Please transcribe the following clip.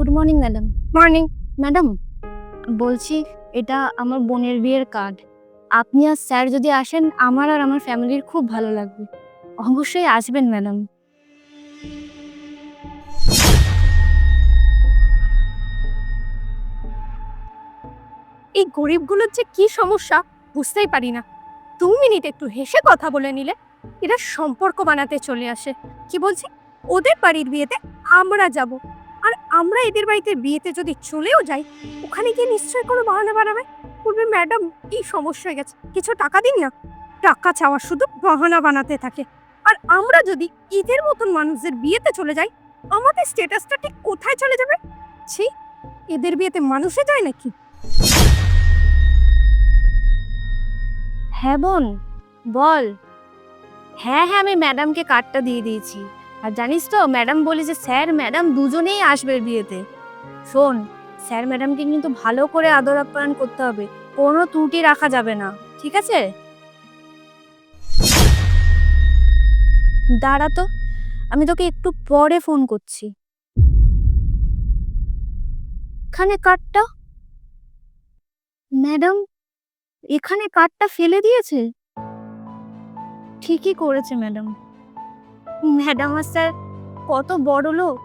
Good morning madam. Morning. Madam, বলছি এটা আমার বোনের বিয়ের কার্ড। আপনি আর স্যার যদি আসেন আমার আর আমার ফ্যামিলির খুব ভালো লাগবে। অবশ্যই আসবেন ম্যাডাম। এই গরিবগুলোর যে কি সমস্যা বুঝতেই পারি না। 2 মিনিট একটু হেসে কথা বলে নিলে এরা সম্পর্ক বানাতে চলে আসে। কি বলছি, ওদের বাড়ির বিয়েতে আমরা যাব, আর আমরা এদের বাড়িতে বিয়েতে যদি চলেও যাই, ওখানে গিয়ে নিশ্চয়ই কোনো বাহানা বানাবে। বলবে ম্যাডাম এই সমস্যা হয়ে গেছে, কিছু টাকা দিন না। টাকা চাওয়া শুধু বাহানা বানাতে থাকে। আর আমরা যদি এদের মতন মানুষদের বিয়েতে চলে যাই, আমাদের স্ট্যাটাসটা ঠিক কোথায় চলে যাবে। ছি, এদের বিয়েতে মানুষে যায় নাকি? হ্যাঁ বোন, বল। হ্যাঁ হ্যাঁ, আমি ম্যাডামকে কার্ডটা দিয়ে দিয়েছি। আর জানিস তো ম্যাডাম বলে যে স্যার ম্যাডাম দুজনেই আসবে বিয়েতে। শোন, স্যার ম্যাডামকে কিন্তু ভালো করে আদর আপ্যায়ন করতে হবে, কোনো ত্রুটি রাখা যাবে না, ঠিক আছে? দাঁড়া তো, আমি তোকে একটু পরে ফোন করছি। এখানে কার্ডটা, ম্যাডাম এখানে কার্ডটা ফেলে দিয়েছে। ঠিকই করেছে ম্যাডাম। ম্যাডাম আর স্যার কত বড় লোক,